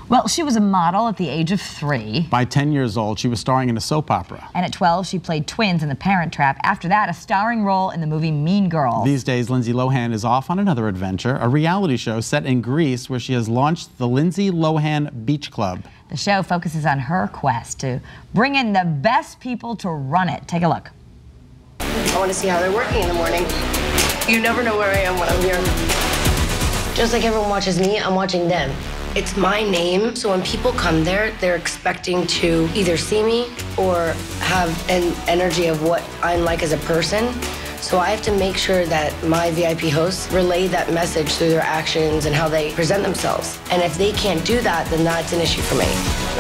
Well, she was a model at the age of 3. By 10 years old, she was starring in a soap opera. And at 12, she played twins in The Parent Trap. After that, a starring role in the movie Mean Girls. These days, Lindsay Lohan is off on another adventure, a reality show set in Greece where she has launched the Lindsay Lohan Beach Club. The show focuses on her quest to bring in the best people to run it. Take a look. I want to see how they're working in the morning. You never know where I am when I'm here. Just like everyone watches me, I'm watching them. It's my name, so when people come there, they're expecting to either see me or have an energy of what I'm like as a person. So I have to make sure that my VIP hosts relay that message through their actions and how they present themselves. And if they can't do that, then that's an issue for me.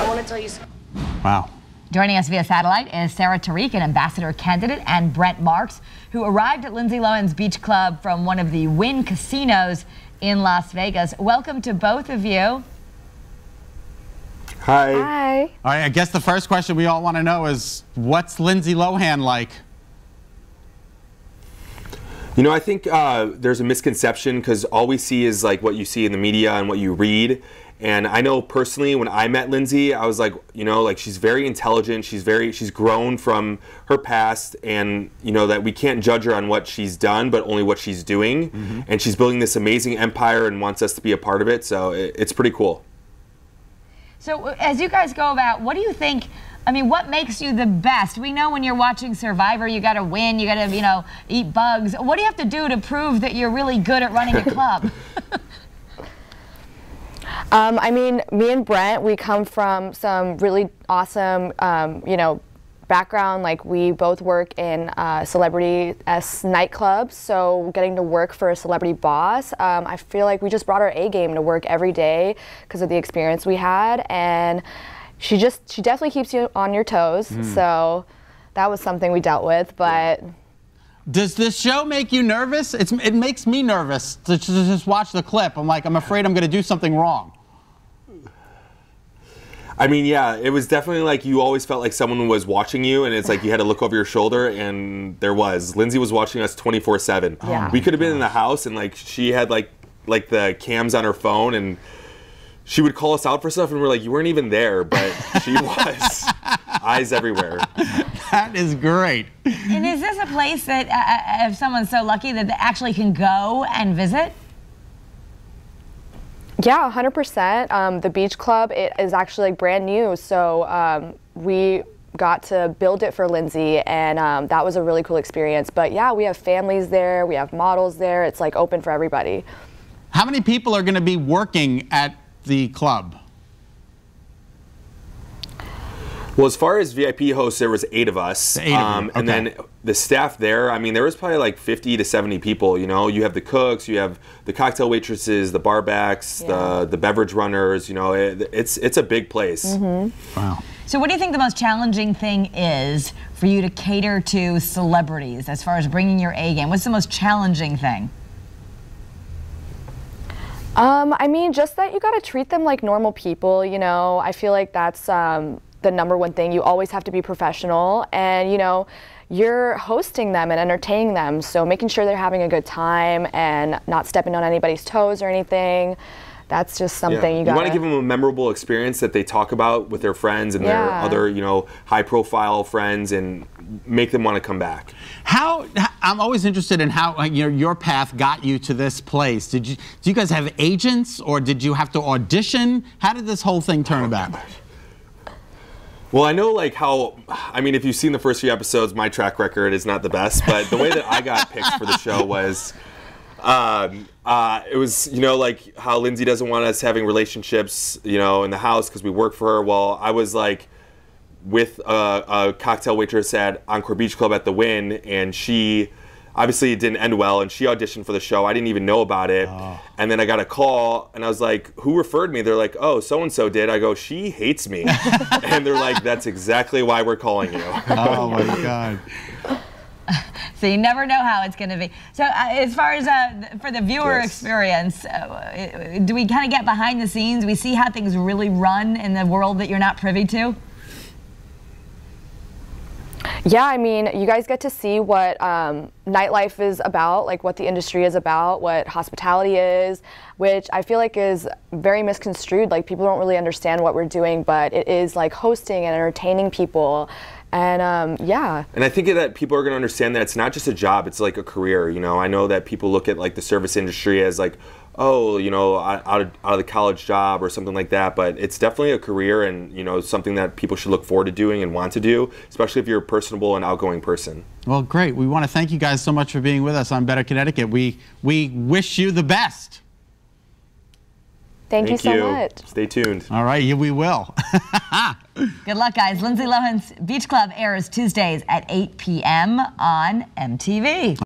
I want to tell you something. Wow. Joining us via satellite is Sara Tariq, an ambassador candidate, and Brent who arrived at Lindsay Lohan's Beach Club from one of the Wynn casinos in Las Vegas. Welcome to both of you. Hi. Hi. All right, I guess the first question we all want to know is, what's Lindsay Lohan like? You know, I think there's a misconception because all we see is like what you see in the media and what you read. And I know personally when I met Lindsay, I was like, you know, like she's very intelligent. She's grown from her past, and you know that we can't judge her on what she's done, but only what she's doing. Mm-hmm. And she's building this amazing empire and wants us to be a part of it. So it's pretty cool. So as you guys go about, what do you think? I mean, what makes you the best? We know when you're watching Survivor, you got to win, you got to, you know, eat bugs. What do you have to do to prove that you're really good at running a club? I mean, me and Brent, we come from some really awesome, you know, background. Like, we both work in celebrity-esque nightclubs, so getting to work for a celebrity boss, I feel like we just brought our A game to work every day because of the experience we had, and she definitely keeps you on your toes, so that was something we dealt with, but... Does this show make you nervous? It makes me nervous to just watch the clip. I'm afraid I'm going to do something wrong. I mean, yeah, it was definitely like you always felt like someone was watching you, and it's like you had to look over your shoulder, and there was. Lindsay was watching us 24/7. Yeah. We could have been in the house, and like she had like the cams on her phone, and she would call us out for stuff, and we're like, you weren't even there, but she was. Eyes everywhere. That is great. And is this a place that, if someone's so lucky, that they actually can go and visit? Yeah, 100%. The Beach Club, it is actually like brand new, so we got to build it for Lindsay, and that was a really cool experience. But yeah, we have families there, we have models there, it's like open for everybody. How many people are going to be working at the club? Well, as far as VIP hosts, there was 8 of us. 8 of you. Okay. And then the staff there, I mean, there was probably like 50 to 70 people, you know. You have the cooks, you have the cocktail waitresses, the barbacks, the beverage runners, you know. It's a big place. Mm-hmm. Wow. So what do you think the most challenging thing is for you to cater to celebrities as far as bringing your A game? What's the most challenging thing? I mean, just that you got to treat them like normal people, you know. I feel like that's the #1 thing. You always have to be professional, and you know, you're hosting them and entertaining them, so making sure they're having a good time and not stepping on anybody's toes or anything. That's just something you want to give them a memorable experience that they talk about with their friends and their other, you know, high-profile friends, and make them want to come back. I'm always interested in how your path got you to this place. Do you guys have agents, or did you have to audition? How did this whole thing turn about? Well, I know like how, I mean, if you've seen the first few episodes, my track record is not the best, but the way that I got picked for the show was, it was, you know, like how Lindsay doesn't want us having relationships, you know, in the house because we work for her. Well, I was like with a cocktail waitress at Encore Beach Club at the Wynn, and she, obviously it didn't end well, and she auditioned for the show. I didn't even know about it. Oh. And then I got a call, and I was like, who referred me? They're like, oh, so-and-so did. I go, she hates me. And they're like, that's exactly why we're calling you. Oh, my God. So you never know how it's going to be. So as far as for the viewer experience, do we kind of get behind the scenes? We see how things really run in the world that you're not privy to? Yeah, I mean, you guys get to see what nightlife is about, like what the industry is about, what hospitality is, which I feel like is very misconstrued. Like people don't really understand what we're doing, but it is like hosting and entertaining people. And yeah. And I think that people are going to understand that it's not just a job, it's like a career. You know, I know that people look at like the service industry as like, oh, you know, out of the college job or something like that, but it's definitely a career and, you know, something that people should look forward to doing and want to do, especially if you're a personable and outgoing person. Well, great. We want to thank you guys so much for being with us on Better Connecticut. We wish you the best. Thank you so much. Stay tuned. All right, we will. Good luck, guys. Lindsay Lohan's Beach Club airs Tuesdays at 8 p.m. on MTV.